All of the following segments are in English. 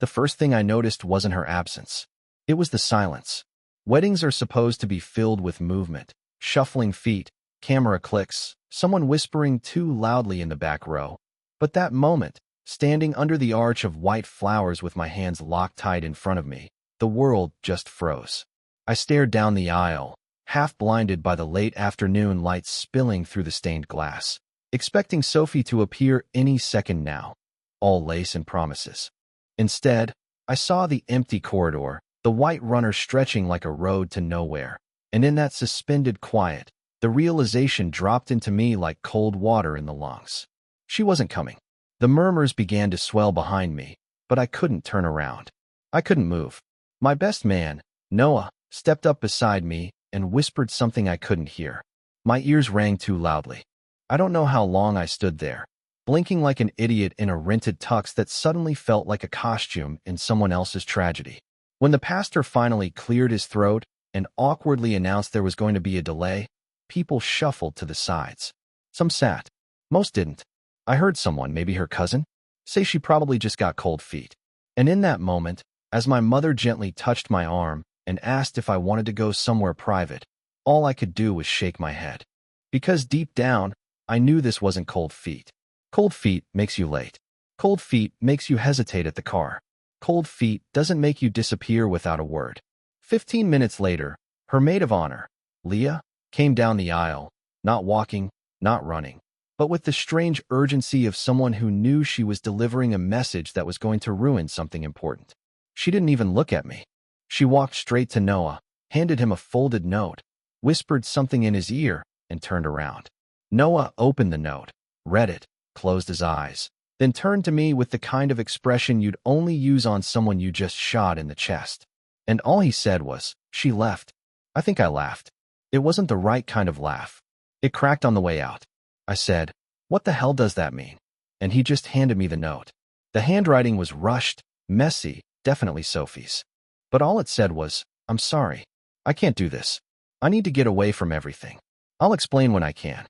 The first thing I noticed wasn't her absence. It was the silence. Weddings are supposed to be filled with movement, shuffling feet, camera clicks, someone whispering too loudly in the back row. But that moment, standing under the arch of white flowers with my hands locked tight in front of me, the world just froze. I stared down the aisle, half blinded by the late afternoon light spilling through the stained glass, expecting Sophie to appear any second now, all lace and promises. Instead, I saw the empty corridor, the white runner stretching like a road to nowhere, and in that suspended quiet, the realization dropped into me like cold water in the lungs. She wasn't coming. The murmurs began to swell behind me, but I couldn't turn around. I couldn't move. My best man, Noah, stepped up beside me and whispered something I couldn't hear. My ears rang too loudly. I don't know how long I stood there, blinking like an idiot in a rented tux that suddenly felt like a costume in someone else's tragedy. When the pastor finally cleared his throat and awkwardly announced there was going to be a delay, people shuffled to the sides. Some sat. Most didn't. I heard someone, maybe her cousin, say she probably just got cold feet. And in that moment, as my mother gently touched my arm and asked if I wanted to go somewhere private, all I could do was shake my head. Because deep down, I knew this wasn't cold feet. Cold feet makes you late. Cold feet makes you hesitate at the car. Cold feet doesn't make you disappear without a word. 15 minutes later, her maid of honor, Leah, came down the aisle, not walking, not running, but with the strange urgency of someone who knew she was delivering a message that was going to ruin something important. She didn't even look at me. She walked straight to Noah, handed him a folded note, whispered something in his ear, and turned around. Noah opened the note, read it, closed his eyes, then turned to me with the kind of expression you'd only use on someone you just shot in the chest. And all he said was, "She left." I think I laughed. It wasn't the right kind of laugh. It cracked on the way out. I said, "What the hell does that mean?" And he just handed me the note. The handwriting was rushed, messy, definitely Sophie's. But all it said was, "I'm sorry. I can't do this. I need to get away from everything. I'll explain when I can."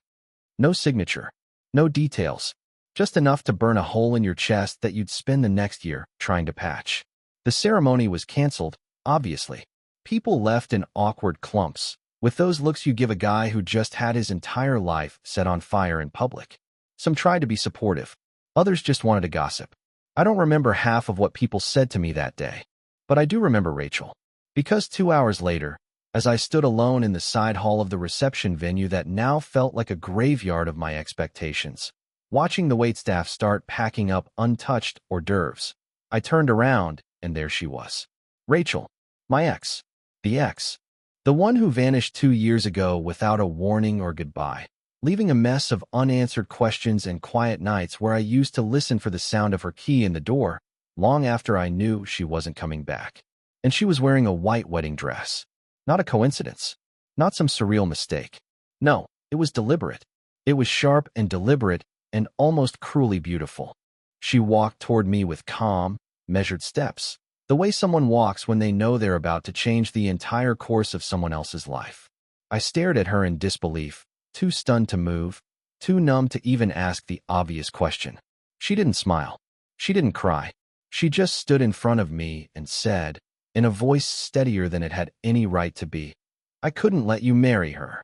No signature. No details. Just enough to burn a hole in your chest that you'd spend the next year trying to patch. The ceremony was canceled, obviously. People left in awkward clumps, with those looks you give a guy who just had his entire life set on fire in public. Some tried to be supportive. Others just wanted to gossip. I don't remember half of what people said to me that day. But I do remember Rachel. Because 2 hours later, as I stood alone in the side hall of the reception venue that now felt like a graveyard of my expectations, watching the waitstaff start packing up untouched hors d'oeuvres, I turned around, and there she was. Rachel. My ex. The ex. The one who vanished 2 years ago without a warning or goodbye, leaving a mess of unanswered questions and quiet nights where I used to listen for the sound of her key in the door, long after I knew she wasn't coming back. And she was wearing a white wedding dress. Not a coincidence. Not some surreal mistake. No, it was deliberate. It was sharp and deliberate and almost cruelly beautiful. She walked toward me with calm, measured steps, the way someone walks when they know they're about to change the entire course of someone else's life. I stared at her in disbelief, too stunned to move, too numb to even ask the obvious question. She didn't smile. She didn't cry. She just stood in front of me and said, in a voice steadier than it had any right to be, "I couldn't let you marry her."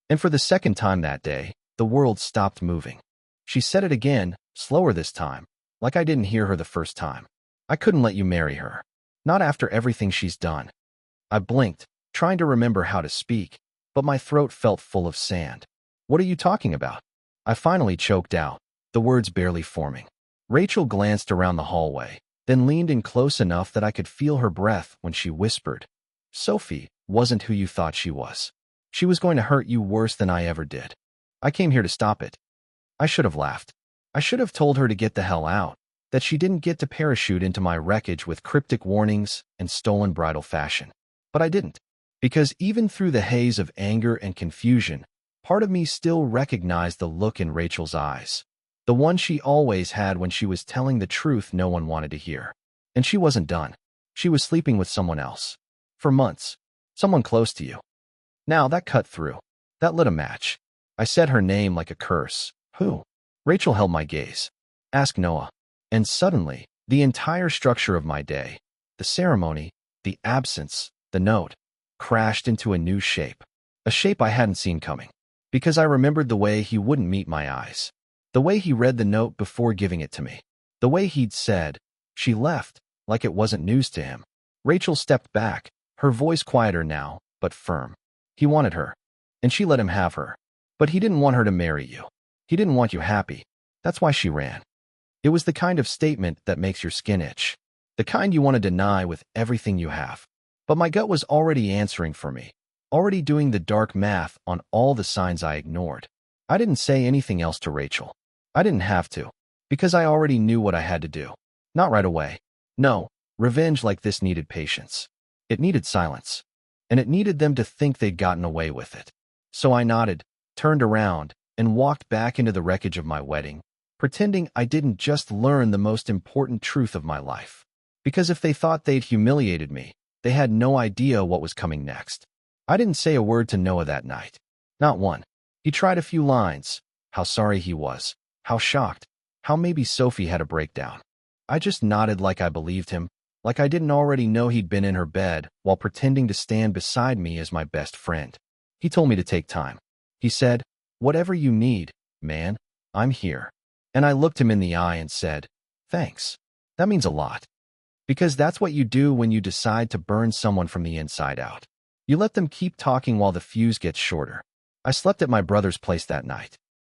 And for the second time that day, the world stopped moving. She said it again, slower this time, like I didn't hear her the first time. "I couldn't let you marry her. Not after everything she's done." I blinked, trying to remember how to speak, but my throat felt full of sand. "What are you talking about?" I finally choked out, the words barely forming. Rachel glanced around the hallway, then leaned in close enough that I could feel her breath when she whispered, "Sophie wasn't who you thought she was. She was going to hurt you worse than I ever did. I came here to stop it." I should have laughed. I should have told her to get the hell out, that she didn't get to parachute into my wreckage with cryptic warnings and stolen bridal fashion. But I didn't, because even through the haze of anger and confusion, part of me still recognized the look in Rachel's eyes, the one she always had when she was telling the truth no one wanted to hear. And she wasn't done. She was sleeping with someone else. For months. Someone close to you. Now that cut through. That lit a match. I said her name like a curse. "Who?" Rachel held my gaze. "Ask Noah." And suddenly, The entire structure of my day, the ceremony, the absence, the note, crashed into a new shape. A shape I hadn't seen coming. Because I remembered the way he wouldn't meet my eyes. The way he read the note before giving it to me. The way he'd said, "She left," like it wasn't news to him. Rachel stepped back, her voice quieter now, but firm. He wanted her, and she let him have her. But he didn't want her to marry you. He didn't want you happy. That's why she ran. It was the kind of statement that makes your skin itch. The kind you want to deny with everything you have. But my gut was already answering for me. Already doing the dark math on all the signs I ignored. I didn't say anything else to Rachel. I didn't have to. Because I already knew what I had to do. Not right away. No, revenge like this needed patience. It needed silence. And it needed them to think they'd gotten away with it. So I nodded, turned around, and walked back into the wreckage of my wedding, pretending I didn't just learn the most important truth of my life. Because if they thought they'd humiliated me, they had no idea what was coming next. I didn't say a word to Noah that night. Not one. He tried a few lines. How sorry he was. How shocked. How maybe Sophie had a breakdown. I just nodded like I believed him, like I didn't already know he'd been in her bed while pretending to stand beside me as my best friend. He told me to take time. He said, "Whatever you need, man, I'm here." And I looked him in the eye and said, "Thanks. That means a lot." Because that's what you do when you decide to burn someone from the inside out. You let them keep talking while the fuse gets shorter. I slept at my brother's place that night.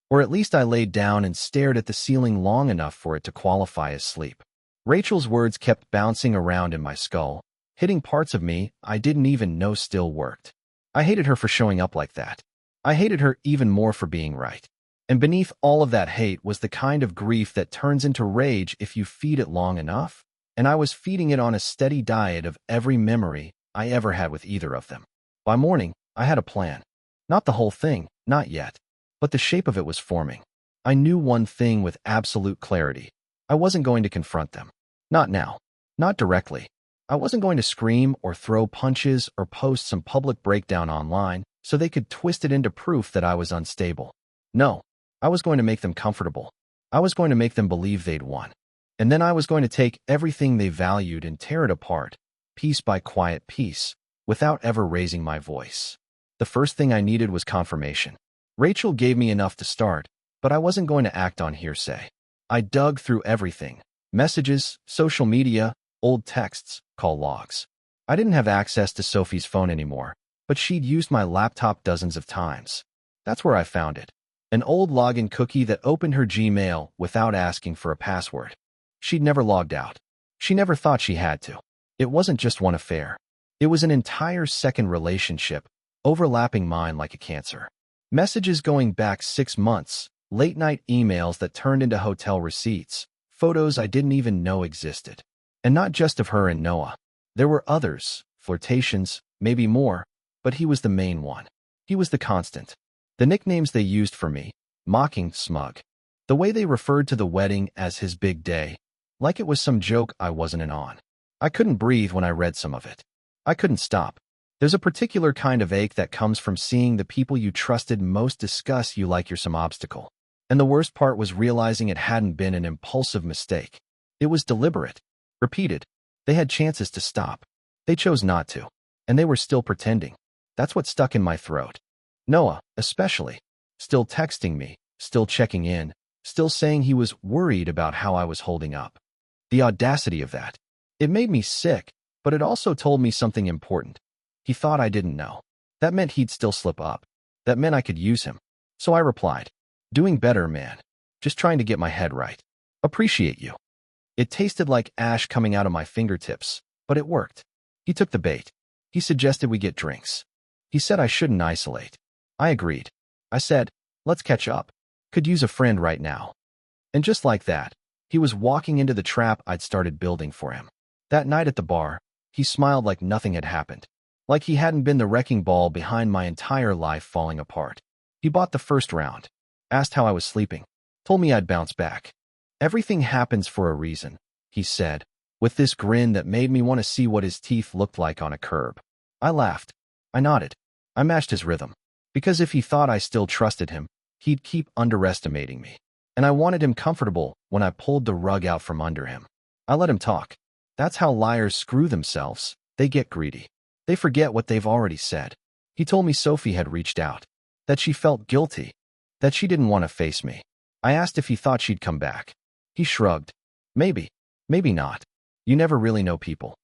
Or at least I laid down and stared at the ceiling long enough for it to qualify as sleep. Rachel's words kept bouncing around in my skull, hitting parts of me I didn't even know still worked. I hated her for showing up like that. I hated her even more for being right. And beneath all of that hate was the kind of grief that turns into rage if you feed it long enough, and I was feeding it on a steady diet of every memory I ever had with either of them. By morning, I had a plan. Not the whole thing, not yet. But the shape of it was forming. I knew one thing with absolute clarity. I wasn't going to confront them. Not now. Not directly. I wasn't going to scream or throw punches or post some public breakdown online so they could twist it into proof that I was unstable. No, I was going to make them comfortable. I was going to make them believe they'd won. And then I was going to take everything they valued and tear it apart, piece by quiet piece, without ever raising my voice. The first thing I needed was confirmation. Rachel gave me enough to start, but I wasn't going to act on hearsay. I dug through everything. Messages, social media, old texts, call logs. I didn't have access to Sophie's phone anymore, but she'd used my laptop dozens of times. That's where I found it. An old login cookie that opened her Gmail without asking for a password. She'd never logged out. She never thought she had to. It wasn't just one affair. It was an entire second relationship, overlapping mine like a cancer. Messages going back 6 months, late-night emails that turned into hotel receipts, photos I didn't even know existed. And not just of her and Noah. There were others, flirtations, maybe more, but he was the main one. He was the constant. The nicknames they used for me, mocking, smug. The way they referred to the wedding as his big day, like it was some joke I wasn't in on. I couldn't breathe when I read some of it. I couldn't stop. There's a particular kind of ache that comes from seeing the people you trusted most discuss you like you're some obstacle. And the worst part was realizing it hadn't been an impulsive mistake. It was deliberate. Repeated. They had chances to stop. They chose not to. And they were still pretending. That's what stuck in my throat. Noah, especially. Still texting me, still checking in, still saying he was worried about how I was holding up. The audacity of that. It made me sick, but it also told me something important. He thought I didn't know. That meant he'd still slip up. That meant I could use him. So I replied, "Doing better, man. Just trying to get my head right. Appreciate you." It tasted like ash coming out of my fingertips, but it worked. He took the bait. He suggested we get drinks. He said I shouldn't isolate. I agreed. I said, "Let's catch up. Could use a friend right now." And just like that, he was walking into the trap I'd started building for him. That night at the bar, he smiled like nothing had happened. Like he hadn't been the wrecking ball behind my entire life falling apart. He bought the first round, asked how I was sleeping, told me I'd bounce back. "Everything happens for a reason," he said, with this grin that made me want to see what his teeth looked like on a curb. I laughed. I nodded. I matched his rhythm. Because if he thought I still trusted him, he'd keep underestimating me. And I wanted him comfortable when I pulled the rug out from under him. I let him talk. That's how liars screw themselves. They get greedy. They forget what they've already said. He told me Sophie had reached out, that she felt guilty, that she didn't want to face me. I asked if he thought she'd come back. He shrugged. Maybe. Maybe not. You never really know people.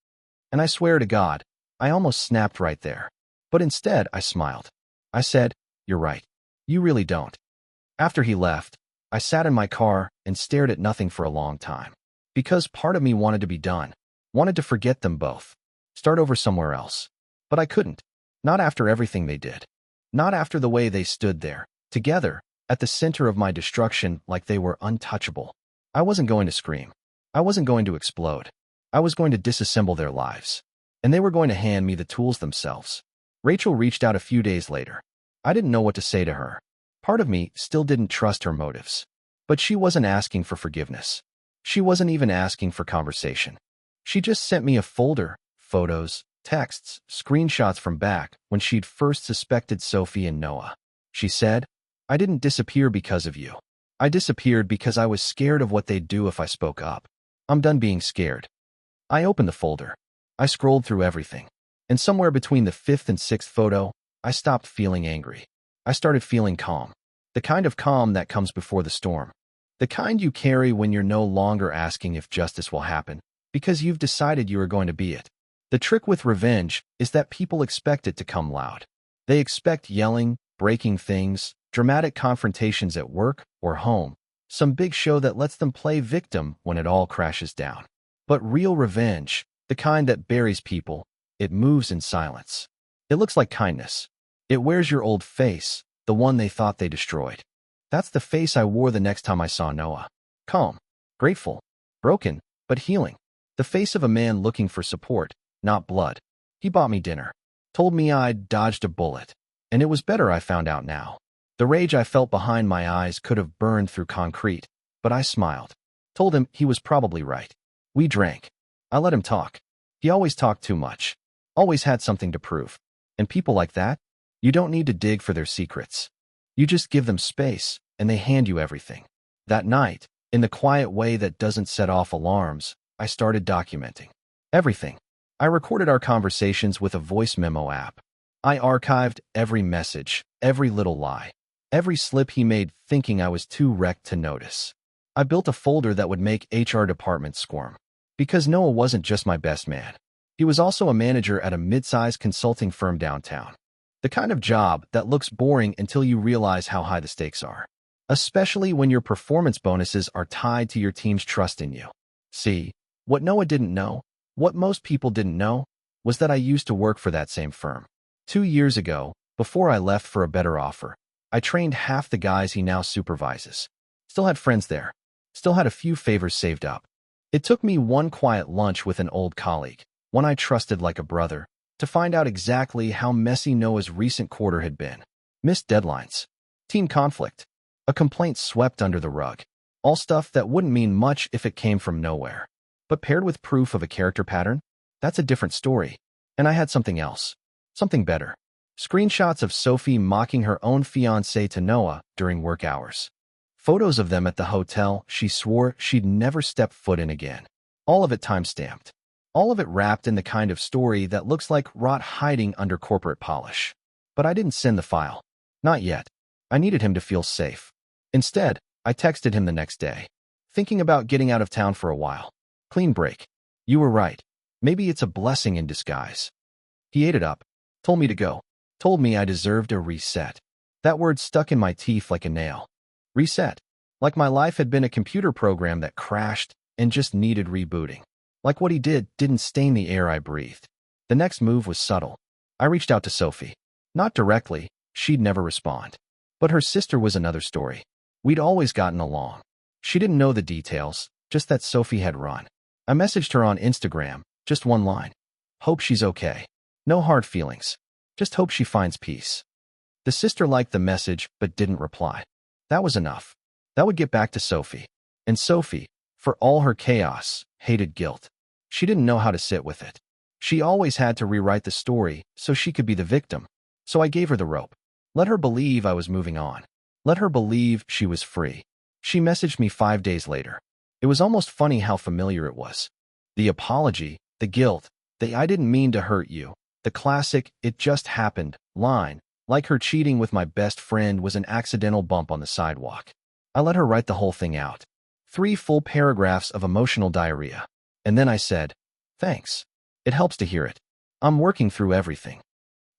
And I swear to God, I almost snapped right there. But instead, I smiled. I said, "You're right. You really don't." After he left, I sat in my car and stared at nothing for a long time. Because part of me wanted to be done, wanted to forget them both, start over somewhere else. But I couldn't. Not after everything they did. Not after the way they stood there, together, at the center of my destruction like they were untouchable. I wasn't going to scream. I wasn't going to explode. I was going to disassemble their lives. And they were going to hand me the tools themselves. Rachel reached out a few days later. I didn't know what to say to her. Part of me still didn't trust her motives. But she wasn't asking for forgiveness. She wasn't even asking for conversation. She just sent me a folder, photos, texts, screenshots from back when she'd first suspected Sophie and Noah. She said, "I didn't disappear because of you. I disappeared because I was scared of what they'd do if I spoke up. I'm done being scared." I opened the folder. I scrolled through everything. And somewhere between the fifth and sixth photo, I stopped feeling angry. I started feeling calm. The kind of calm that comes before the storm. The kind you carry when you're no longer asking if justice will happen, because you've decided you are going to be it. The trick with revenge is that people expect it to come loud. They expect yelling, breaking things, dramatic confrontations at work or home, some big show that lets them play victim when it all crashes down. But real revenge, the kind that buries people, it moves in silence. It looks like kindness. It wears your old face, the one they thought they destroyed. That's the face I wore the next time I saw Noah. Calm, grateful, broken, but healing. The face of a man looking for support, not blood. He bought me dinner, told me I'd dodged a bullet, and it was better I found out now. The rage I felt behind my eyes could have burned through concrete, but I smiled. Told him he was probably right. We drank. I let him talk. He always talked too much. Always had something to prove. And people like that, you don't need to dig for their secrets. You just give them space, and they hand you everything. That night, in the quiet way that doesn't set off alarms, I started documenting everything. I recorded our conversations with a voice memo app. I archived every message, every little lie, every slip he made thinking I was too wrecked to notice. I built a folder that would make HR departments squirm. Because Noah wasn't just my best man. He was also a manager at a mid-sized consulting firm downtown. The kind of job that looks boring until you realize how high the stakes are. Especially when your performance bonuses are tied to your team's trust in you. See, what Noah didn't know, what most people didn't know, was that I used to work for that same firm. 2 years ago, before I left for a better offer, I trained half the guys he now supervises. Still had friends there. Still had a few favors saved up. It took me one quiet lunch with an old colleague, one I trusted like a brother, to find out exactly how messy Noah's recent quarter had been. Missed deadlines, team conflict, a complaint swept under the rug. All stuff that wouldn't mean much if it came from nowhere. But paired with proof of a character pattern, that's a different story. And I had something else. Something better. Screenshots of Sophie mocking her own fiancé to Noah during work hours. Photos of them at the hotel she swore she'd never step foot in again. All of it time-stamped. All of it wrapped in the kind of story that looks like rot hiding under corporate polish. But I didn't send the file. Not yet. I needed him to feel safe. Instead, I texted him the next day. Thinking about getting out of town for a while. Clean break. You were right. Maybe it's a blessing in disguise. He ate it up. Told me to go. Told me I deserved a reset. That word stuck in my teeth like a nail. Reset. Like my life had been a computer program that crashed and just needed rebooting. Like what he did didn't stain the air I breathed. The next move was subtle. I reached out to Sophie. Not directly, she'd never respond. But her sister was another story. We'd always gotten along. She didn't know the details, just that Sophie had run. I messaged her on Instagram, just one line. Hope she's okay. No hard feelings. Just hope she finds peace. The sister liked the message but didn't reply. That was enough. That would get back to Sophie. And Sophie, for all her chaos, hated guilt. She didn't know how to sit with it. She always had to rewrite the story so she could be the victim. So I gave her the rope. Let her believe I was moving on. Let her believe she was free. She messaged me 5 days later. It was almost funny how familiar it was. The apology, the guilt, the "I didn't mean to hurt you," the classic "it just happened" line, like her cheating with my best friend was an accidental bump on the sidewalk. I let her write the whole thing out. 3 full paragraphs of emotional diarrhea. And then I said, "Thanks. It helps to hear it. I'm working through everything."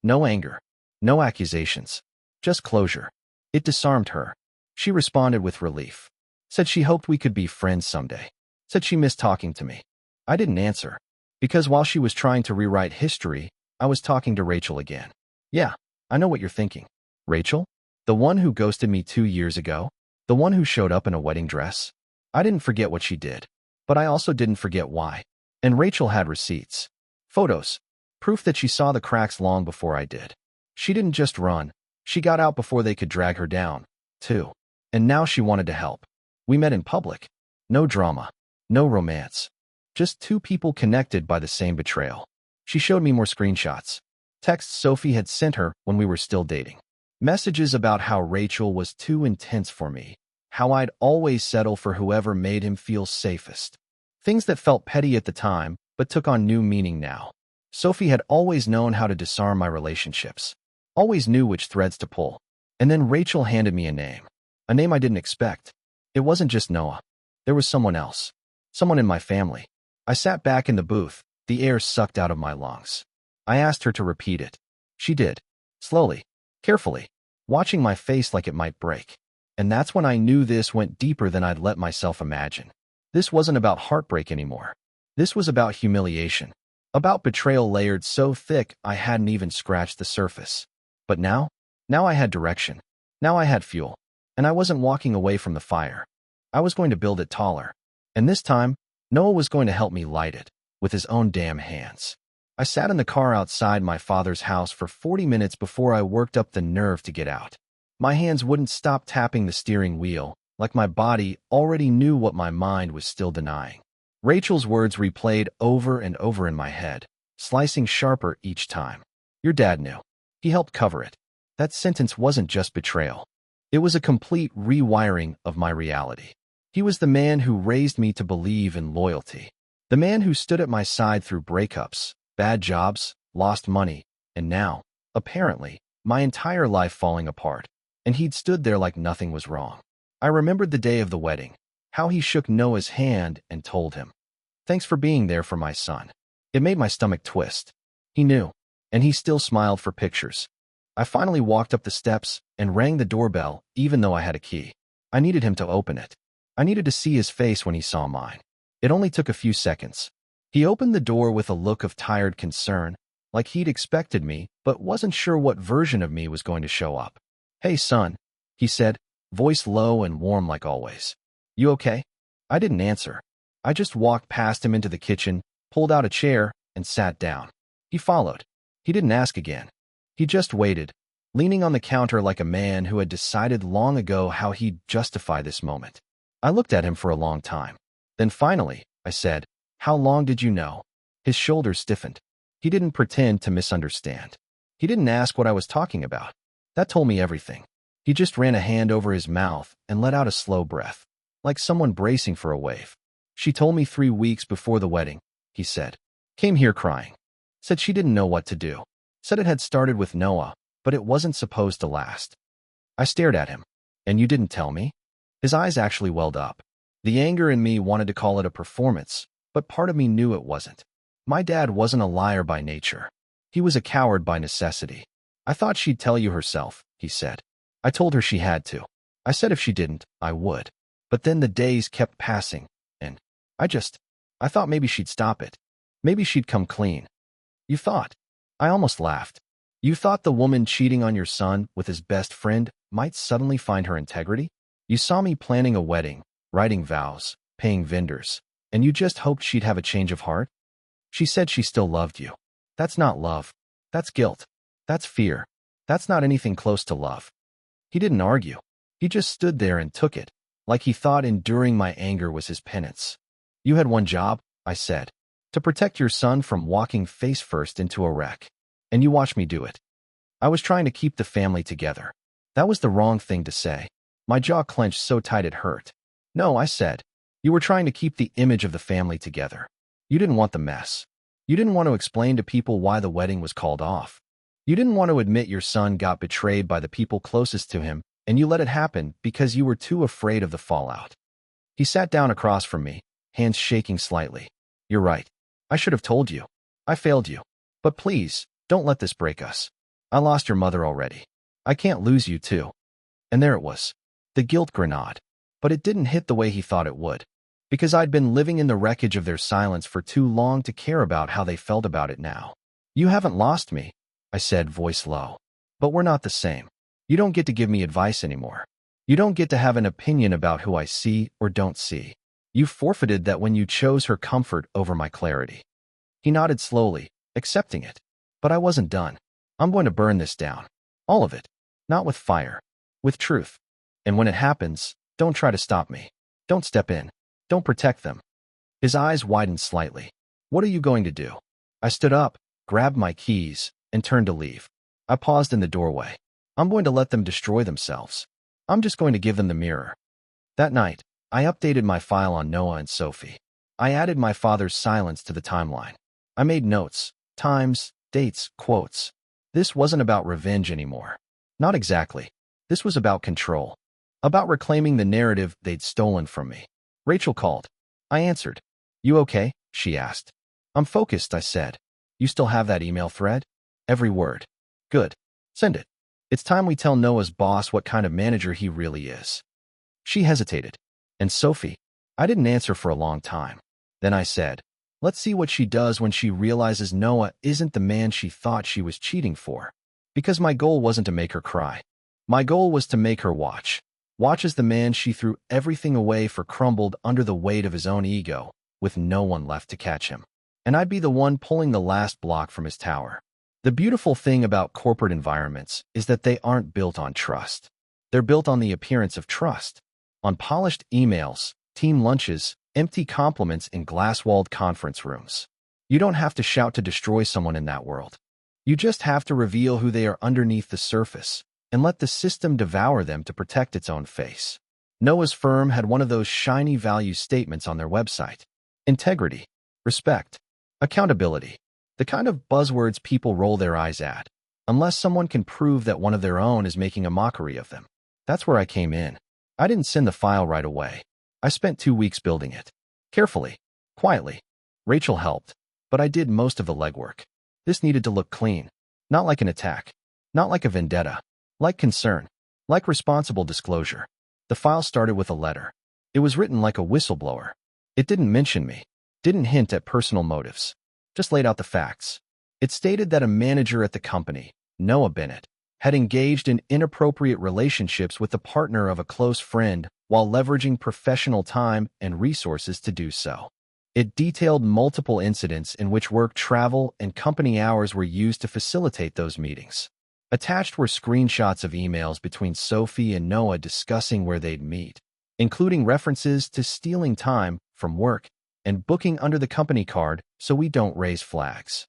No anger. No accusations. Just closure. It disarmed her. She responded with relief. Said she hoped we could be friends someday. Said she missed talking to me. I didn't answer. Because while she was trying to rewrite history, I was talking to Rachel again. Yeah, I know what you're thinking. Rachel? The one who ghosted me 2 years ago? The one who showed up in a wedding dress? I didn't forget what she did. But I also didn't forget why. And Rachel had receipts. Photos. Proof that she saw the cracks long before I did. She didn't just run. She got out before they could drag her down, too. And now she wanted to help. We met in public. No drama. No romance. Just 2 people connected by the same betrayal. She showed me more screenshots. Texts Sophie had sent her when we were still dating. Messages about how Rachel was too intense for me. How I'd always settle for whoever made him feel safest. Things that felt petty at the time, but took on new meaning now. Sophie had always known how to disarm my relationships. Always knew which threads to pull. And then Rachel handed me a name. A name I didn't expect. It wasn't just Noah. There was someone else. Someone in my family. I sat back in the booth, the air sucked out of my lungs. I asked her to repeat it. She did. Slowly. Carefully. Watching my face like it might break. And that's when I knew this went deeper than I'd let myself imagine. This wasn't about heartbreak anymore. This was about humiliation. About betrayal layered so thick I hadn't even scratched the surface. But now I had direction. Now I had fuel. And I wasn't walking away from the fire. I was going to build it taller. And this time, Noah was going to help me light it, with his own damn hands. I sat in the car outside my father's house for 40 minutes before I worked up the nerve to get out. My hands wouldn't stop tapping the steering wheel, like my body already knew what my mind was still denying. Rachel's words replayed over and over in my head, slicing sharper each time. Your dad knew. He helped cover it. That sentence wasn't just betrayal. It was a complete rewiring of my reality. He was the man who raised me to believe in loyalty. The man who stood at my side through breakups, bad jobs, lost money, and now, apparently, my entire life falling apart. And he'd stood there like nothing was wrong. I remembered the day of the wedding, how he shook Noah's hand and told him, "Thanks for being there for my son." It made my stomach twist. He knew, and he still smiled for pictures. I finally walked up the steps and rang the doorbell, even though I had a key. I needed him to open it. I needed to see his face when he saw mine. It only took a few seconds. He opened the door with a look of tired concern, like he'd expected me, but wasn't sure what version of me was going to show up. "Hey, son," he said, voice low and warm like always. "You okay?" I didn't answer. I just walked past him into the kitchen, pulled out a chair, and sat down. He followed. He didn't ask again. He just waited, leaning on the counter like a man who had decided long ago how he'd justify this moment. I looked at him for a long time. Then finally, I said, "How long did you know?" His shoulders stiffened. He didn't pretend to misunderstand. He didn't ask what I was talking about. That told me everything. He just ran a hand over his mouth and let out a slow breath, like someone bracing for a wave. "She told me 3 weeks before the wedding," he said. "Came here crying. Said she didn't know what to do. Said it had started with Noah, but it wasn't supposed to last." I stared at him. "And you didn't tell me?" His eyes actually welled up. The anger in me wanted to call it a performance, but part of me knew it wasn't. My dad wasn't a liar by nature. He was a coward by necessity. "I thought she'd tell you herself," he said. "I told her she had to. I said if she didn't, I would. But then the days kept passing, and I thought maybe she'd stop it. Maybe she'd come clean." "You thought?" I almost laughed. "You thought the woman cheating on your son with his best friend might suddenly find her integrity? You saw me planning a wedding, writing vows, paying vendors, and you just hoped she'd have a change of heart? She said she still loved you. That's not love. That's guilt. That's fear. That's not anything close to love." He didn't argue. He just stood there and took it, like he thought enduring my anger was his penance. "You had one job," I said, "to protect your son from walking face first into a wreck. And you watched me do it." I was trying to keep the family together. That was the wrong thing to say. My jaw clenched so tight it hurt. "No," I said. You were trying to keep the image of the family together. You didn't want the mess. You didn't want to explain to people why the wedding was called off. You didn't want to admit your son got betrayed by the people closest to him, and you let it happen because you were too afraid of the fallout. He sat down across from me, hands shaking slightly. You're right. I should have told you. I failed you. But please, don't let this break us. I lost your mother already. I can't lose you too. And there it was. The guilt grenade. But it didn't hit the way he thought it would. Because I'd been living in the wreckage of their silence for too long to care about how they felt about it now. You haven't lost me, I said, voice low. But we're not the same. You don't get to give me advice anymore. You don't get to have an opinion about who I see or don't see. You forfeited that when you chose her comfort over my clarity. He nodded slowly, accepting it. But I wasn't done. I'm going to burn this down. All of it. Not with fire. With truth. And when it happens, don't try to stop me. Don't step in. Don't protect them. His eyes widened slightly. What are you going to do? I stood up, grabbed my keys, and turned to leave. I paused in the doorway. I'm going to let them destroy themselves. I'm just going to give them the mirror. That night, I updated my file on Noah and Sophie. I added my father's silence to the timeline. I made notes, times, dates, quotes. This wasn't about revenge anymore. Not exactly. This was about control. About reclaiming the narrative they'd stolen from me. Rachel called. I answered. You okay? She asked. I'm focused, I said. You still have that email thread? Every word. Good. Send it. It's time we tell Noah's boss what kind of manager he really is. She hesitated. And Sophie? I didn't answer for a long time. Then I said, let's see what she does when she realizes Noah isn't the man she thought she was cheating for. Because my goal wasn't to make her cry. My goal was to make her watch. Watch as the man she threw everything away for crumbled under the weight of his own ego, with no one left to catch him. And I'd be the one pulling the last block from his tower. The beautiful thing about corporate environments is that they aren't built on trust. They're built on the appearance of trust. On polished emails, team lunches, empty compliments in glass-walled conference rooms. You don't have to shout to destroy someone in that world. You just have to reveal who they are underneath the surface, and let the system devour them to protect its own face. Noah's firm had one of those shiny value statements on their website. Integrity, respect, accountability. The kind of buzzwords people roll their eyes at, unless someone can prove that one of their own is making a mockery of them. That's where I came in. I didn't send the file right away. I spent 2 weeks building it. Carefully, quietly. Rachel helped, but I did most of the legwork. This needed to look clean. Not like an attack. Not like a vendetta. Like concern. Like responsible disclosure. The file started with a letter. It was written like a whistleblower. It didn't mention me. Didn't hint at personal motives. Just laid out the facts. It stated that a manager at the company, Noah Bennett, had engaged in inappropriate relationships with the partner of a close friend while leveraging professional time and resources to do so. It detailed multiple incidents in which work travel and company hours were used to facilitate those meetings. Attached were screenshots of emails between Sophie and Noah discussing where they'd meet, including references to stealing time from work and booking under the company card so we don't raise flags.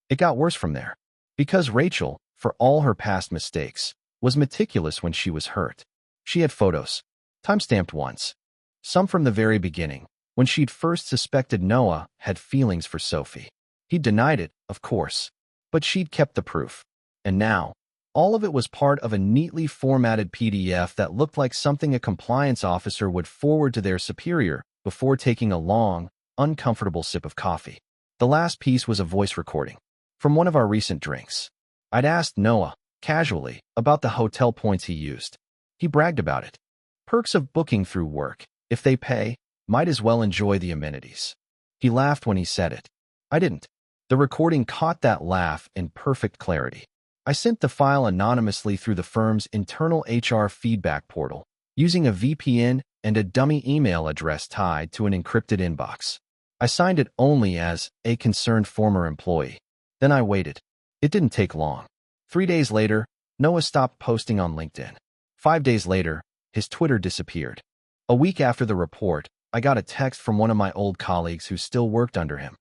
It got worse from there. Because Rachel, for all her past mistakes, was meticulous when she was hurt. She had photos, time-stamped ones. Some from the very beginning, when she'd first suspected Noah had feelings for Sophie. He'd denied it, of course, but she'd kept the proof. And now, all of it was part of a neatly formatted PDF that looked like something a compliance officer would forward to their superior before taking a long, uncomfortable sip of coffee. The last piece was a voice recording from one of our recent drinks. I'd asked Noah, casually, about the hotel points he used. He bragged about it. Perks of booking through work. If they pay, might as well enjoy the amenities. He laughed when he said it. I didn't. The recording caught that laugh in perfect clarity. I sent the file anonymously through the firm's internal HR feedback portal, using a VPN and a dummy email address tied to an encrypted inbox. I signed it only as a concerned former employee. Then I waited. It didn't take long. 3 days later, Noah stopped posting on LinkedIn. 5 days later, his Twitter disappeared. A week after the report, I got a text from one of my old colleagues who still worked under him.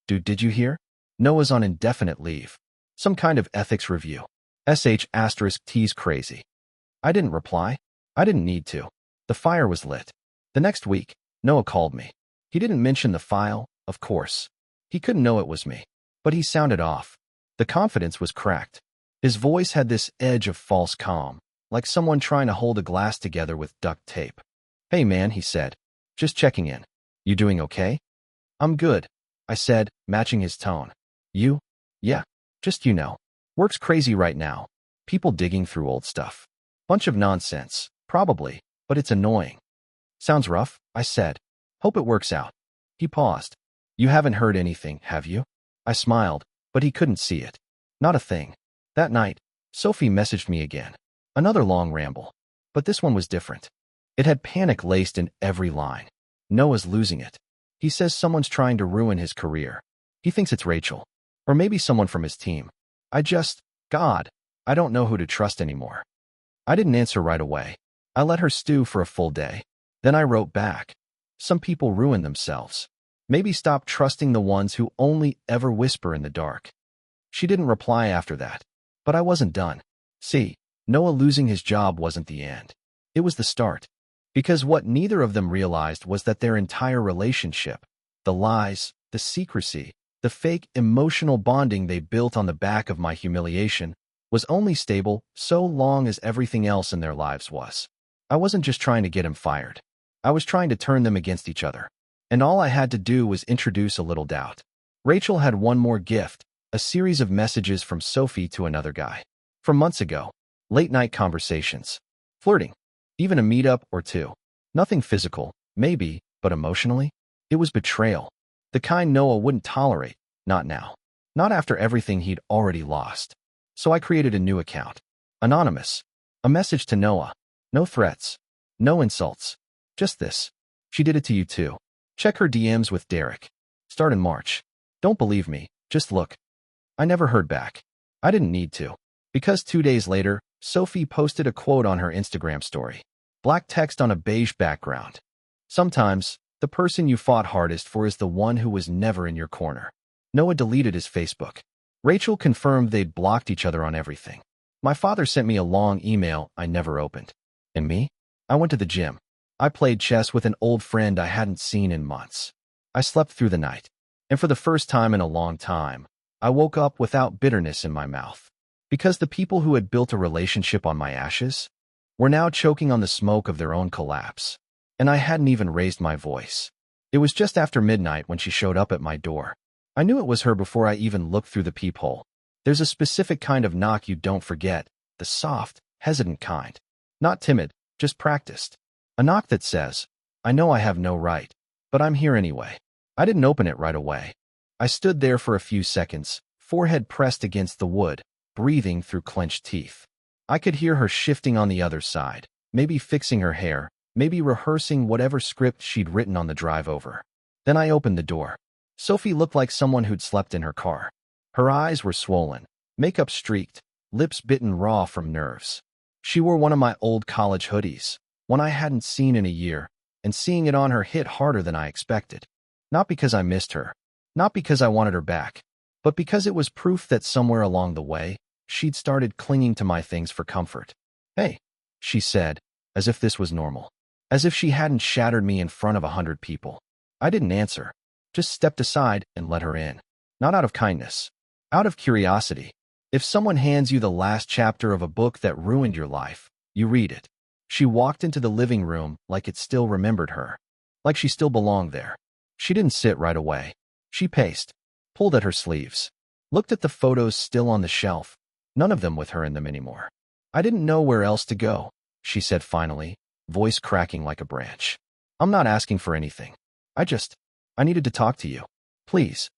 Dude, did you hear? Noah's on indefinite leave. Some kind of ethics review. *T's crazy. I didn't reply. I didn't need to. The fire was lit. The next week, Noah called me. He didn't mention the file, of course. He couldn't know it was me. But he sounded off. The confidence was cracked. His voice had this edge of false calm, like someone trying to hold a glass together with duct tape. "Hey man," he said. "Just checking in. You doing okay?" "I'm good," I said, matching his tone. "You?" "Yeah, just work's crazy right now. People digging through old stuff. Bunch of nonsense, probably, but it's annoying." "Sounds rough," I said. "Hope it works out." He paused. "You haven't heard anything, have you?" I smiled, but he couldn't see it. Not a thing. That night, Sophie messaged me again. Another long ramble. But this one was different. It had panic laced in every line. "Noah's losing it. He says someone's trying to ruin his career. He thinks it's Rachel. Or maybe someone from his team. God, I don't know who to trust anymore." I didn't answer right away. I let her stew for a full day. Then I wrote back. "Some people ruin themselves. Maybe stop trusting the ones who only ever whisper in the dark." She didn't reply after that. But I wasn't done. See, Noah losing his job wasn't the end. It was the start. Because what neither of them realized was that their entire relationship, the lies, the secrecy, the fake emotional bonding they built on the back of my humiliation, was only stable so long as everything else in their lives was. I wasn't just trying to get him fired. I was trying to turn them against each other. And all I had to do was introduce a little doubt. Rachel had one more gift, a series of messages from Sophie to another guy. From months ago. Late-night conversations. Flirting. Even a meetup or two. Nothing physical, maybe, but emotionally? It was betrayal. The kind Noah wouldn't tolerate. Not now. Not after everything he'd already lost. So I created a new account. Anonymous. A message to Noah. No threats. No insults. Just this. She did it to you too. Check her DMs with Derek. Start in March. Don't believe me. Just look. I never heard back. I didn't need to. Because 2 days later, Sophie posted a quote on her Instagram story. Black text on a beige background. "Sometimes, the person you fought hardest for is the one who was never in your corner." Noah deleted his Facebook. Rachel confirmed they'd blocked each other on everything. My father sent me a long email I never opened. And me? I went to the gym. I played chess with an old friend I hadn't seen in months. I slept through the night. And for the first time in a long time, I woke up without bitterness in my mouth. Because the people who had built a relationship on my ashes were now choking on the smoke of their own collapse. And I hadn't even raised my voice. It was just after midnight when she showed up at my door. I knew it was her before I even looked through the peephole. There's a specific kind of knock you don't forget, the soft, hesitant kind. Not timid, just practiced. A knock that says, "I know I have no right, but I'm here anyway." I didn't open it right away. I stood there for a few seconds, forehead pressed against the wood, breathing through clenched teeth. I could hear her shifting on the other side, maybe fixing her hair, maybe rehearsing whatever script she'd written on the drive over. Then I opened the door. Sophie looked like someone who'd slept in her car. Her eyes were swollen, makeup streaked, lips bitten raw from nerves. She wore one of my old college hoodies, one I hadn't seen in a year, and seeing it on her hit harder than I expected. Not because I missed her, not because I wanted her back, but because it was proof that somewhere along the way, she'd started clinging to my things for comfort. "Hey," she said, as if this was normal. As if she hadn't shattered me in front of 100 people. I didn't answer, just stepped aside and let her in. Not out of kindness, out of curiosity. If someone hands you the last chapter of a book that ruined your life, you read it. She walked into the living room like it still remembered her, like she still belonged there. She didn't sit right away. She paced, pulled at her sleeves, looked at the photos still on the shelf, none of them with her in them anymore. "I didn't know where else to go," she said finally, voice cracking like a branch. "I'm not asking for anything. I needed to talk to you. Please."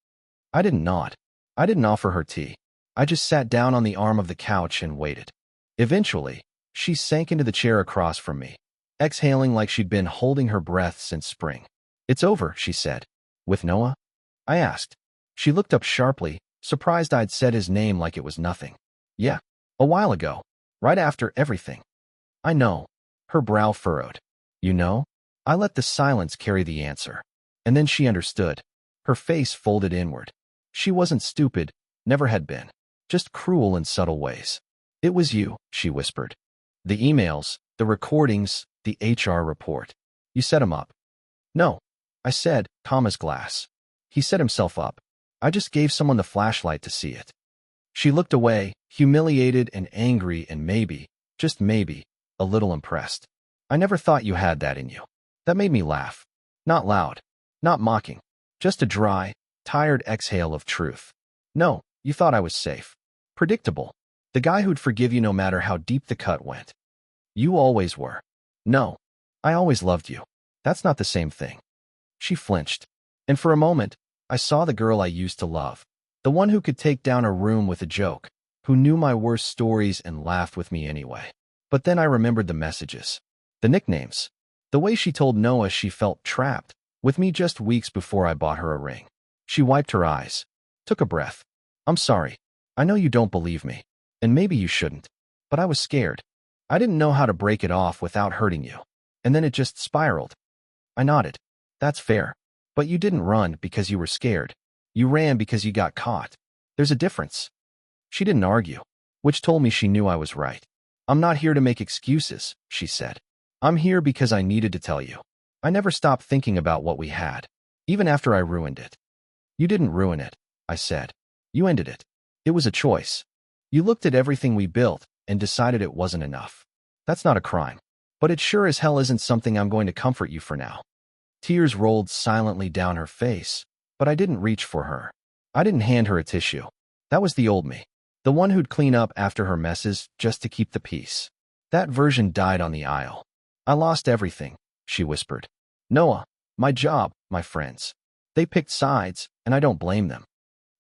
I didn't nod. I didn't offer her tea. I just sat down on the arm of the couch and waited. Eventually, she sank into the chair across from me, exhaling like she'd been holding her breath since spring. "It's over," she said. "With Noah?" I asked. She looked up sharply, surprised I'd said his name like it was nothing. "Yeah, a while ago, right after everything." "I know." Her brow furrowed. "You know?" I let the silence carry the answer. And then she understood. Her face folded inward. She wasn't stupid, never had been. Just cruel in subtle ways. "It was you," she whispered. "The emails, the recordings, the HR report. You set 'em up." No, I said, calm as glass. He set himself up. I just gave someone the flashlight to see it. She looked away, humiliated and angry and maybe, just maybe, a little impressed. I never thought you had that in you. That made me laugh. Not loud, not mocking, just a dry, tired exhale of truth. No, you thought I was safe. Predictable. The guy who'd forgive you no matter how deep the cut went. You always were. No, I always loved you. That's not the same thing. She flinched. And for a moment, I saw the girl I used to love. The one who could take down a room with a joke, who knew my worst stories and laughed with me anyway. But then I remembered the messages. The nicknames. The way she told Noah she felt trapped with me just weeks before I bought her a ring. She wiped her eyes, took a breath. I'm sorry. I know you don't believe me. And maybe you shouldn't. But I was scared. I didn't know how to break it off without hurting you. And then it just spiraled. I nodded. That's fair. But you didn't run because you were scared. You ran because you got caught. There's a difference. She didn't argue, which told me she knew I was right. I'm not here to make excuses, she said. I'm here because I needed to tell you. I never stopped thinking about what we had, even after I ruined it. You didn't ruin it, I said. You ended it. It was a choice. You looked at everything we built and decided it wasn't enough. That's not a crime. But it sure as hell isn't something I'm going to comfort you for now. Tears rolled silently down her face, but I didn't reach for her. I didn't hand her a tissue. That was the old me. The one who'd clean up after her messes just to keep the peace. That version died on the aisle. I lost everything, she whispered. Noah, my job, my friends. They picked sides, and I don't blame them.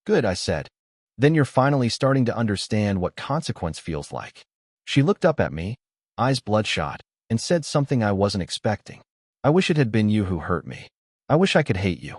Good, I said. Then you're finally starting to understand what consequence feels like. She looked up at me, eyes bloodshot, and said something I wasn't expecting. I wish it had been you who hurt me. I wish I could hate you.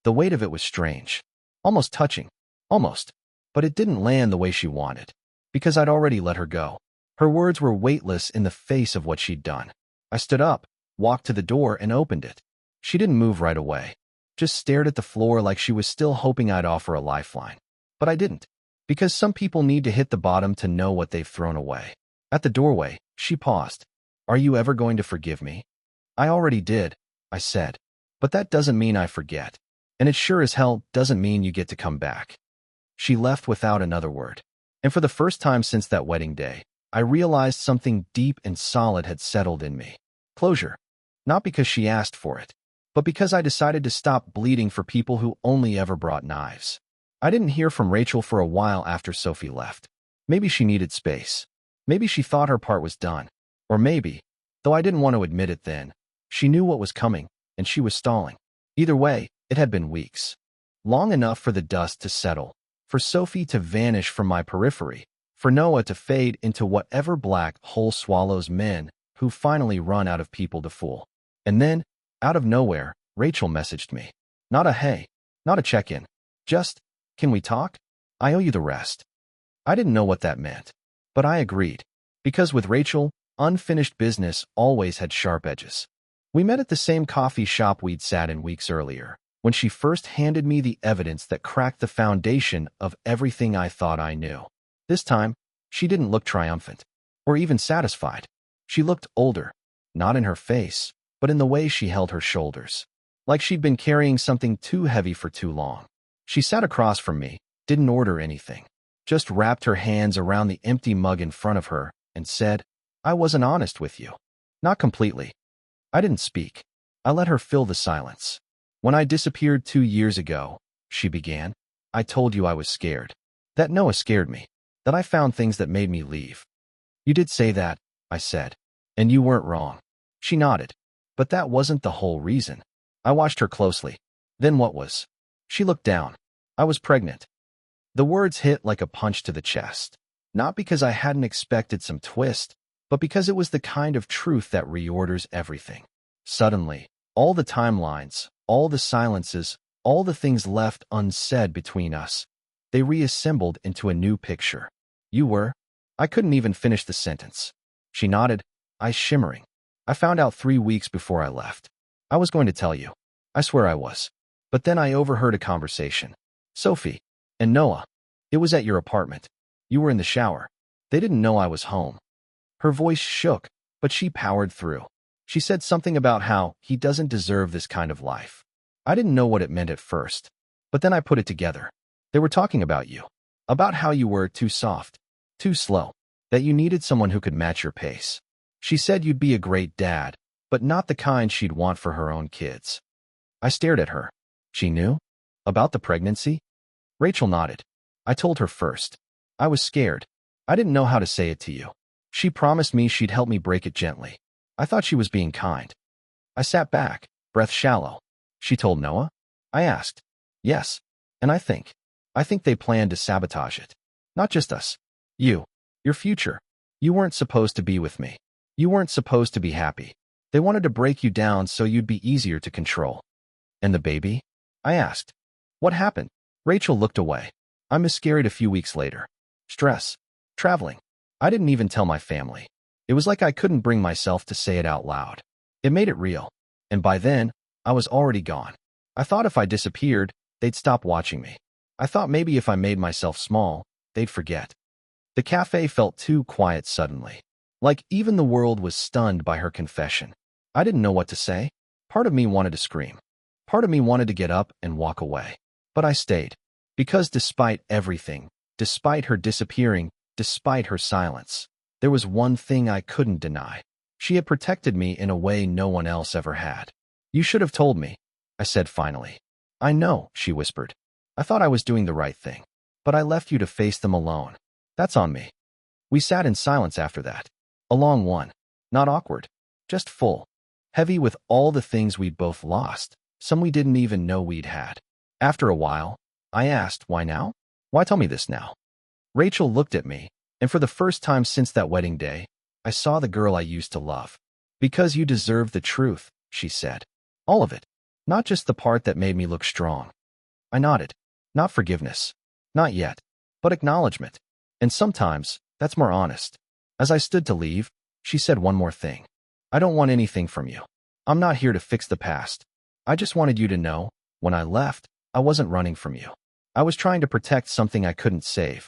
The weight of it was strange. Almost touching. Almost. But it didn't land the way she wanted. Because I'd already let her go. Her words were weightless in the face of what she'd done. I stood up, walked to the door, and opened it. She didn't move right away. Just stared at the floor like she was still hoping I'd offer a lifeline. But I didn't. Because some people need to hit the bottom to know what they've thrown away. At the doorway, she paused. Are you ever going to forgive me? I already did, I said. But that doesn't mean I forget. And it sure as hell doesn't mean you get to come back. She left without another word. And for the first time since that wedding day, I realized something deep and solid had settled in me. Closure. Not because she asked for it, but because I decided to stop bleeding for people who only ever brought knives. I didn't hear from Rachel for a while after Sophie left. Maybe she needed space. Maybe she thought her part was done. Or maybe, though I didn't want to admit it then, she knew what was coming, and she was stalling. Either way, it had been weeks. Long enough for the dust to settle, for Sophie to vanish from my periphery, for Noah to fade into whatever black hole swallows men who finally run out of people to fool. And then, out of nowhere, Rachel messaged me. Not a hey, not a check-in. Just, can we talk? I owe you the rest. I didn't know what that meant, but I agreed. Because with Rachel, unfinished business always had sharp edges. We met at the same coffee shop we'd sat in weeks earlier, when she first handed me the evidence that cracked the foundation of everything I thought I knew. This time, she didn't look triumphant, or even satisfied. She looked older, not in her face, but in the way she held her shoulders. Like she'd been carrying something too heavy for too long. She sat across from me, didn't order anything, just wrapped her hands around the empty mug in front of her and said, I wasn't honest with you. Not completely. I didn't speak. I let her fill the silence. When I disappeared 2 years ago, she began, I told you I was scared. That Noah scared me. That I found things that made me leave. You did say that, I said. And you weren't wrong. She nodded. But that wasn't the whole reason. I watched her closely. Then what was? She looked down. I was pregnant. The words hit like a punch to the chest. Not because I hadn't expected some twist, but because it was the kind of truth that reorders everything. Suddenly, all the timelines, all the silences, all the things left unsaid between us, they reassembled into a new picture. You were? I couldn't even finish the sentence. She nodded, eyes shimmering. I found out 3 weeks before I left. I was going to tell you. I swear I was. But then I overheard a conversation. Sophie and Noah. It was at your apartment. You were in the shower. They didn't know I was home. Her voice shook, but she powered through. She said something about how he doesn't deserve this kind of life. I didn't know what it meant at first, but then I put it together. They were talking about you, about how you were too soft, too slow, that you needed someone who could match your pace. She said you'd be a great dad, but not the kind she'd want for her own kids. I stared at her. She knew? About the pregnancy? Rachel nodded. I told her first. I was scared. I didn't know how to say it to you. She promised me she'd help me break it gently. I thought she was being kind. I sat back, breath shallow. She told Noah? I asked. Yes. And I think they planned to sabotage it. Not just us. You. Your future. You weren't supposed to be with me. You weren't supposed to be happy. They wanted to break you down so you'd be easier to control. And the baby? I asked. What happened? Rachel looked away. I miscarried a few weeks later. Stress. Traveling. I didn't even tell my family. It was like I couldn't bring myself to say it out loud. It made it real. And by then, I was already gone. I thought if I disappeared, they'd stop watching me. I thought maybe if I made myself small, they'd forget. The cafe felt too quiet suddenly. Like even the world was stunned by her confession. I didn't know what to say. Part of me wanted to scream. Part of me wanted to get up and walk away. But I stayed. Because despite everything, despite her disappearing, despite her silence, there was one thing I couldn't deny. She had protected me in a way no one else ever had. You should have told me, I said finally. I know, she whispered. I thought I was doing the right thing. But I left you to face them alone. That's on me. We sat in silence after that. A long one. Not awkward. Just full. Heavy with all the things we'd both lost. Some we didn't even know we'd had. After a while, I asked, why now? Why tell me this now? Rachel looked at me, and for the first time since that wedding day, I saw the girl I used to love. Because you deserve the truth, she said. All of it. Not just the part that made me look strong. I nodded. Not forgiveness. Not yet. But acknowledgement. And sometimes, that's more honest. As I stood to leave, she said one more thing. I don't want anything from you. I'm not here to fix the past. I just wanted you to know, when I left, I wasn't running from you. I was trying to protect something I couldn't save.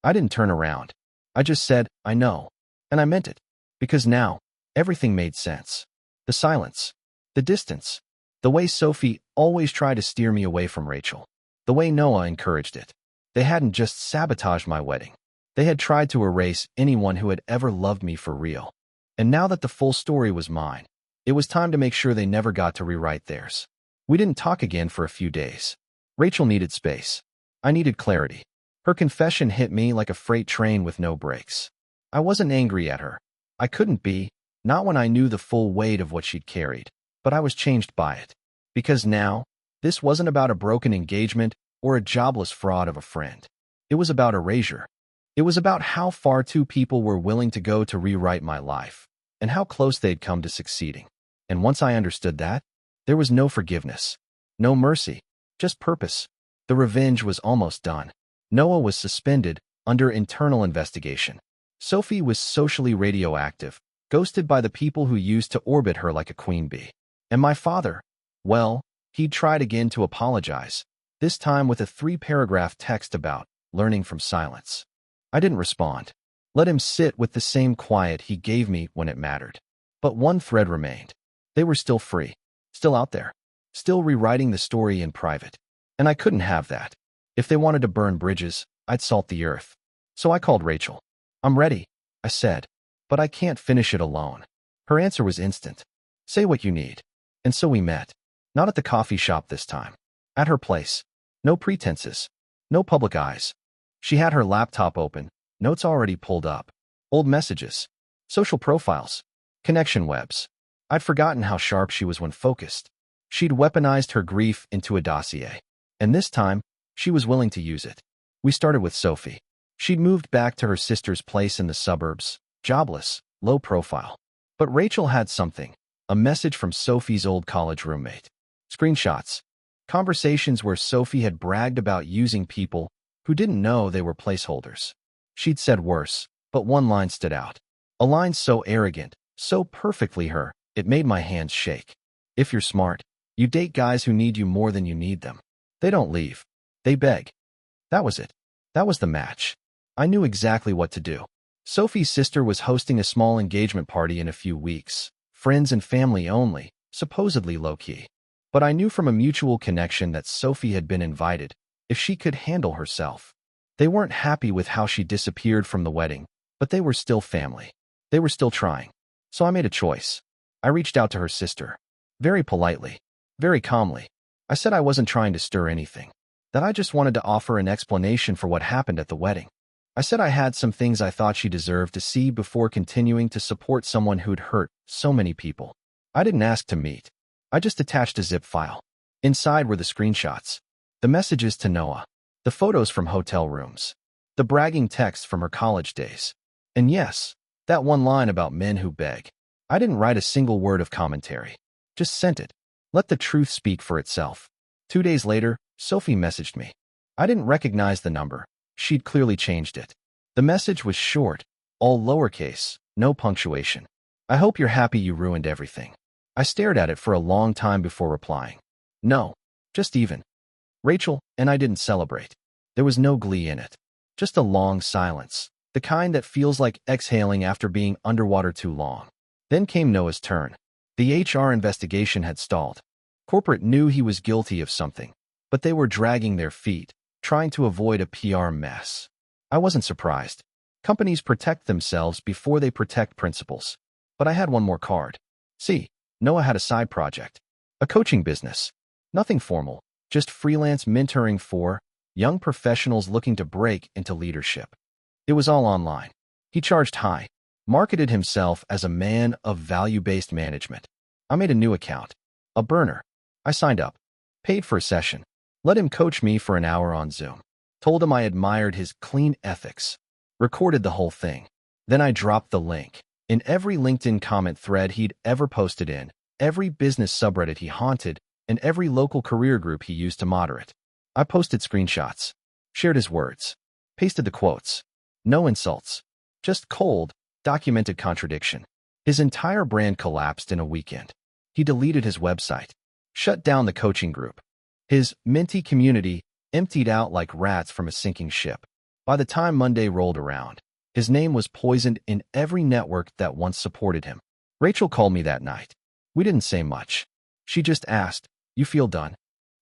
I didn't turn around. I just said, I know. And I meant it. Because now, everything made sense. The silence. The distance. The way Sophie always tried to steer me away from Rachel. The way Noah encouraged it. They hadn't just sabotaged my wedding. They had tried to erase anyone who had ever loved me for real. And now that the full story was mine, it was time to make sure they never got to rewrite theirs. We didn't talk again for a few days. Rachel needed space. I needed clarity. Her confession hit me like a freight train with no brakes. I wasn't angry at her. I couldn't be, not when I knew the full weight of what she'd carried. But I was changed by it. Because now, this wasn't about a broken engagement or a jobless fraud of a friend. It was about erasure. It was about how far two people were willing to go to rewrite my life, and how close they'd come to succeeding. And once I understood that, there was no forgiveness, no mercy, just purpose. The revenge was almost done. Noah was suspended under internal investigation. Sophie was socially radioactive, ghosted by the people who used to orbit her like a queen bee. And my father, well, he'd tried again to apologize, this time with a 3-paragraph text about learning from silence. I didn't respond. Let him sit with the same quiet he gave me when it mattered. But one thread remained. They were still free, still out there, still rewriting the story in private. And I couldn't have that. If they wanted to burn bridges, I'd salt the earth. So I called Rachel. I'm ready, I said, but I can't finish it alone. Her answer was instant. Say what you need. And so we met. Not at the coffee shop this time. At her place. No pretenses. No public eyes. She had her laptop open, notes already pulled up. Old messages. Social profiles. Connection webs. I'd forgotten how sharp she was when focused. She'd weaponized her grief into a dossier. And this time, she was willing to use it. We started with Sophie. She'd moved back to her sister's place in the suburbs, jobless, low profile. But Rachel had something. A message from Sophie's old college roommate. Screenshots. Conversations where Sophie had bragged about using people who didn't know they were placeholders. She'd said worse, but one line stood out. A line so arrogant, so perfectly her, it made my hands shake. If you're smart, you date guys who need you more than you need them. They don't leave. They beg. That was it. That was the match. I knew exactly what to do. Sophie's sister was hosting a small engagement party in a few weeks. friends and family only, supposedly low-key. But I knew from a mutual connection that Sophie had been invited, if she could handle herself. They weren't happy with how she disappeared from the wedding, but they were still family. They were still trying. So I made a choice. I reached out to her sister. Very politely, very calmly. I said I wasn't trying to stir anything, that I just wanted to offer an explanation for what happened at the wedding. I said I had some things I thought she deserved to see before continuing to support someone who'd hurt so many people. I didn't ask to meet. I just attached a zip file. Inside were the screenshots, the messages to Noah, the photos from hotel rooms, the bragging texts from her college days. And yes, that one line about men who beg. I didn't write a single word of commentary. Just sent it. Let the truth speak for itself. 2 days later, Sophie messaged me. I didn't recognize the number. She'd clearly changed it. The message was short, all lowercase, no punctuation. I hope you're happy you ruined everything. I stared at it for a long time before replying. No, just even. Rachel, and I didn't celebrate. There was no glee in it. Just a long silence, the kind that feels like exhaling after being underwater too long. Then came Noah's turn. The HR investigation had stalled. Corporate knew he was guilty of something, but they were dragging their feet, trying to avoid a PR mess. I wasn't surprised. Companies protect themselves before they protect principles. But I had one more card. See, Noah had a side project. A coaching business. Nothing formal, just freelance mentoring for young professionals looking to break into leadership. It was all online. He charged high, marketed himself as a man of value-based management. I made a new account, a burner. I signed up, paid for a session, let him coach me for an hour on Zoom, told him I admired his clean ethics, recorded the whole thing. Then I dropped the link. In every LinkedIn comment thread he'd ever posted in, every business subreddit he haunted, and every local career group he used to moderate. I posted screenshots, shared his words, pasted the quotes. No insults, just cold, documented contradiction. His entire brand collapsed in a weekend. He deleted his website, shut down the coaching group. His minty community emptied out like rats from a sinking ship. By the time Monday rolled around, his name was poisoned in every network that once supported him. Rachel called me that night. We didn't say much. She just asked, "You feel done?"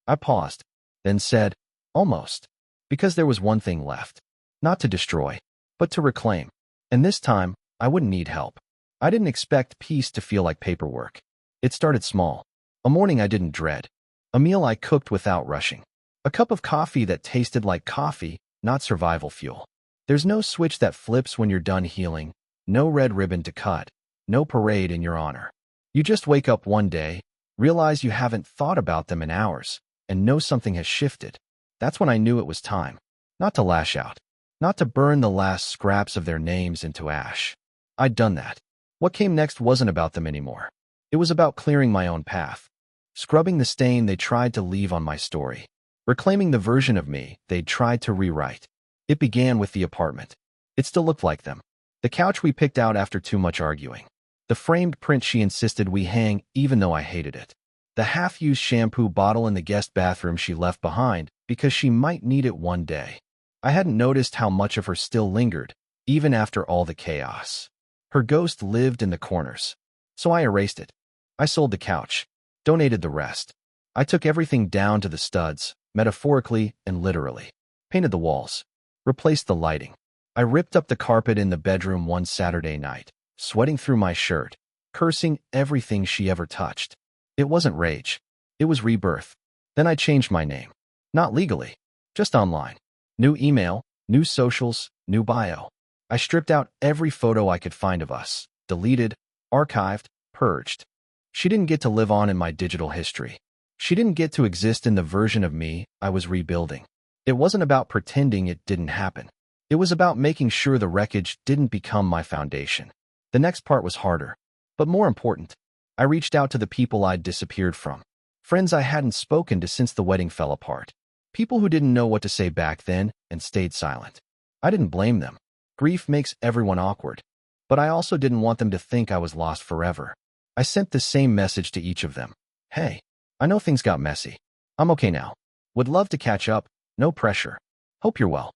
I paused, then said, "Almost." Because there was one thing left. Not to destroy, but to reclaim. And this time, I wouldn't need help. I didn't expect peace to feel like paperwork. It started small. A morning I didn't dread. A meal I cooked without rushing. A cup of coffee that tasted like coffee, not survival fuel. There's no switch that flips when you're done healing, no red ribbon to cut, no parade in your honor. You just wake up one day, realize you haven't thought about them in hours, and know something has shifted. That's when I knew it was time. Not to lash out. Not to burn the last scraps of their names into ash. I'd done that. What came next wasn't about them anymore. It was about clearing my own path. Scrubbing the stain they tried to leave on my story. Reclaiming the version of me they'd tried to rewrite. It began with the apartment. It still looked like them. The couch we picked out after too much arguing. The framed print she insisted we hang even though I hated it. The half-used shampoo bottle in the guest bathroom she left behind because she might need it one day. I hadn't noticed how much of her still lingered, even after all the chaos. Her ghost lived in the corners. So I erased it. I sold the couch, donated the rest. I took everything down to the studs, metaphorically and literally. Painted the walls. Replaced the lighting. I ripped up the carpet in the bedroom one Saturday night, sweating through my shirt, cursing everything she ever touched. It wasn't rage. It was rebirth. Then I changed my name. Not legally, just online. New email, new socials, new bio. I stripped out every photo I could find of us, deleted, archived, purged. She didn't get to live on in my digital history. She didn't get to exist in the version of me I was rebuilding. It wasn't about pretending it didn't happen. It was about making sure the wreckage didn't become my foundation. The next part was harder, but more important. I reached out to the people I'd disappeared from. Friends I hadn't spoken to since the wedding fell apart. People who didn't know what to say back then and stayed silent. I didn't blame them. Grief makes everyone awkward. But I also didn't want them to think I was lost forever. I sent the same message to each of them. Hey, I know things got messy. I'm okay now. Would love to catch up. No pressure. Hope you're well.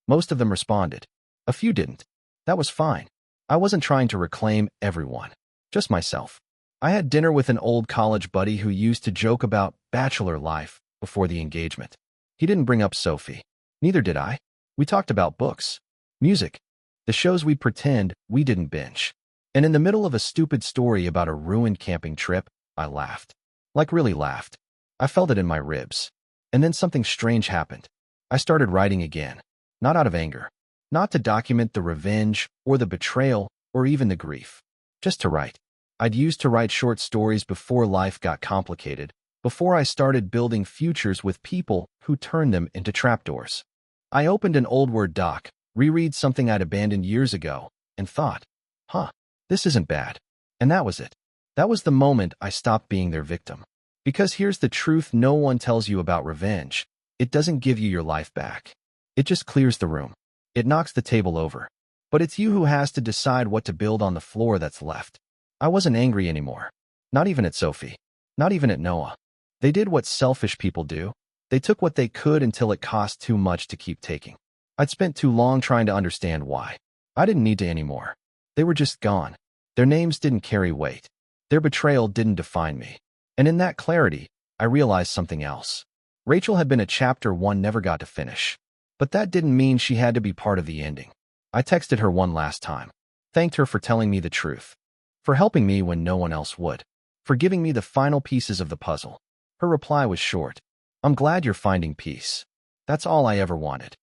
Most of them responded. A few didn't. That was fine. I wasn't trying to reclaim everyone. Just myself. I had dinner with an old college buddy who used to joke about bachelor life before the engagement. He didn't bring up Sophie. Neither did I. We talked about books, music, the shows we'd pretend we didn't binge. And in the middle of a stupid story about a ruined camping trip, I laughed. Like really laughed. I felt it in my ribs. And then something strange happened. I started writing again. Not out of anger. Not to document the revenge or the betrayal or even the grief. Just to write. I'd used to write short stories before life got complicated, before I started building futures with people who turned them into trapdoors. I opened an old Word doc, reread something I'd abandoned years ago, and thought, this isn't bad. And that was it. That was the moment I stopped being their victim. Because here's the truth no one tells you about revenge. It doesn't give you your life back. It just clears the room. It knocks the table over. But it's you who has to decide what to build on the floor that's left. I wasn't angry anymore. Not even at Sophie. Not even at Noah. They did what selfish people do. They took what they could until it cost too much to keep taking. I'd spent too long trying to understand why. I didn't need to anymore. They were just gone. Their names didn't carry weight. Their betrayal didn't define me. And in that clarity, I realized something else. Rachel had been a chapter one never got to finish. But that didn't mean she had to be part of the ending. I texted her one last time. Thanked her for telling me the truth. For helping me when no one else would. For giving me the final pieces of the puzzle. Her reply was short. I'm glad you're finding peace. That's all I ever wanted.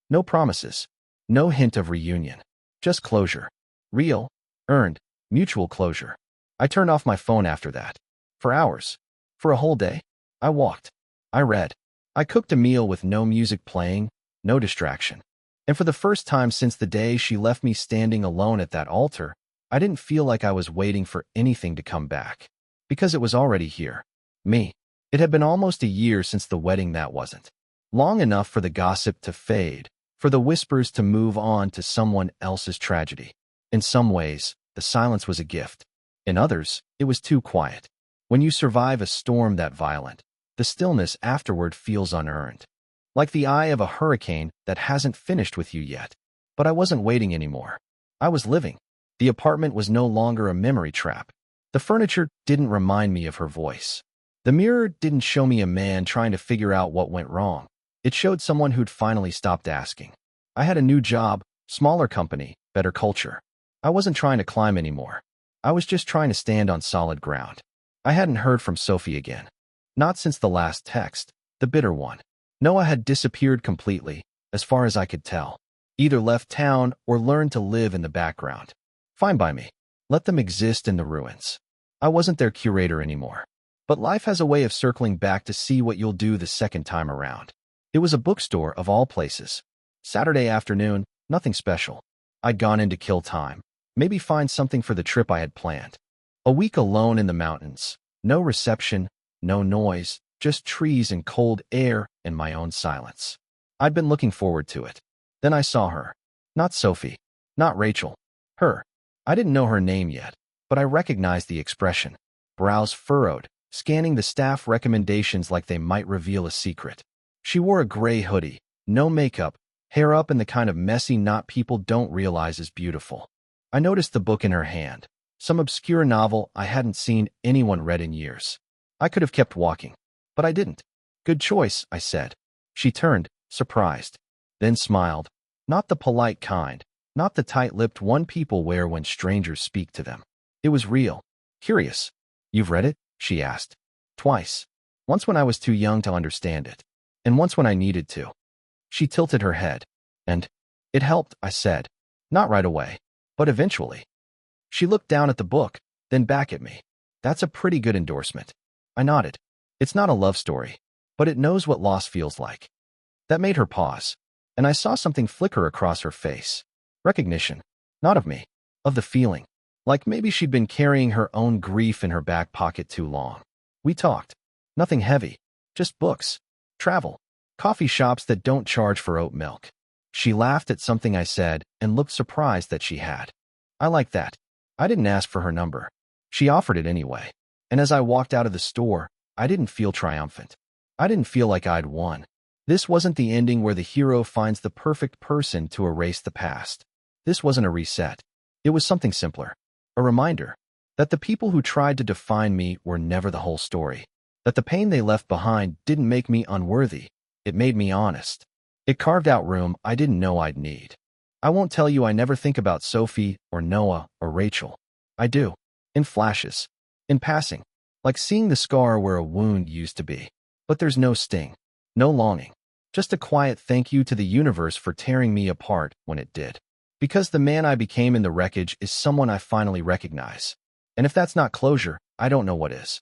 No promises. No hint of reunion. Just closure. Real, earned, mutual closure. I turned off my phone after that. For hours. For a whole day. I walked. I read. I cooked a meal with no music playing, no distraction. And for the first time since the day she left me standing alone at that altar, I didn't feel like I was waiting for anything to come back. Because it was already here. Me. It had been almost a year since the wedding that wasn't. Long enough for the gossip to fade, for the whispers to move on to someone else's tragedy. In some ways, the silence was a gift. In others, it was too quiet. When you survive a storm that violent, the stillness afterward feels unearned. Like the eye of a hurricane that hasn't finished with you yet. But I wasn't waiting anymore. I was living. The apartment was no longer a memory trap. The furniture didn't remind me of her voice. The mirror didn't show me a man trying to figure out what went wrong. It showed someone who'd finally stopped asking. I had a new job, smaller company, better culture. I wasn't trying to climb anymore. I was just trying to stand on solid ground. I hadn't heard from Sophie again. Not since the last text, the bitter one. Noah had disappeared completely, as far as I could tell. Either left town or learned to live in the background. Fine by me. Let them exist in the ruins. I wasn't their curator anymore. But life has a way of circling back to see what you'll do the second time around. It was a bookstore of all places. Saturday afternoon, nothing special. I'd gone in to kill time. Maybe find something for the trip I had planned. A week alone in the mountains. No reception, no noise, just trees and cold air and my own silence. I'd been looking forward to it. Then I saw her. Not Sophie. Not Rachel. Her. I didn't know her name yet, but I recognized the expression. Brows furrowed, scanning the staff recommendations like they might reveal a secret. She wore a gray hoodie, no makeup, hair up in the kind of messy knot people don't realize is beautiful. I noticed the book in her hand, some obscure novel I hadn't seen anyone read in years. I could have kept walking, but I didn't. Good choice, I said. She turned, surprised, then smiled. Not the polite kind, not the tight-lipped one people wear when strangers speak to them. It was real. Curious. You've read it? She asked. Twice. Once when I was too young to understand it, and once when I needed to. She tilted her head. And it helped, I said. Not right away, but eventually. She looked down at the book, then back at me. That's a pretty good endorsement. I nodded. It's not a love story, but it knows what loss feels like. That made her pause, and I saw something flicker across her face. Recognition. Not of me. Of the feeling. Like maybe she'd been carrying her own grief in her back pocket too long. We talked. Nothing heavy. Just books. Travel. Coffee shops that don't charge for oat milk. She laughed at something I said and looked surprised that she had. I like that. I didn't ask for her number. She offered it anyway. And as I walked out of the store, I didn't feel triumphant. I didn't feel like I'd won. This wasn't the ending where the hero finds the perfect person to erase the past. This wasn't a reset. It was something simpler. A reminder. That the people who tried to define me were never the whole story. That the pain they left behind didn't make me unworthy. It made me honest. It carved out room I didn't know I'd need. I won't tell you I never think about Sophie or Noah or Rachel. I do. In flashes. In passing. Like seeing the scar where a wound used to be. But there's no sting. No longing. Just a quiet thank you to the universe for tearing me apart when it did. Because the man I became in the wreckage is someone I finally recognize. And if that's not closure, I don't know what is.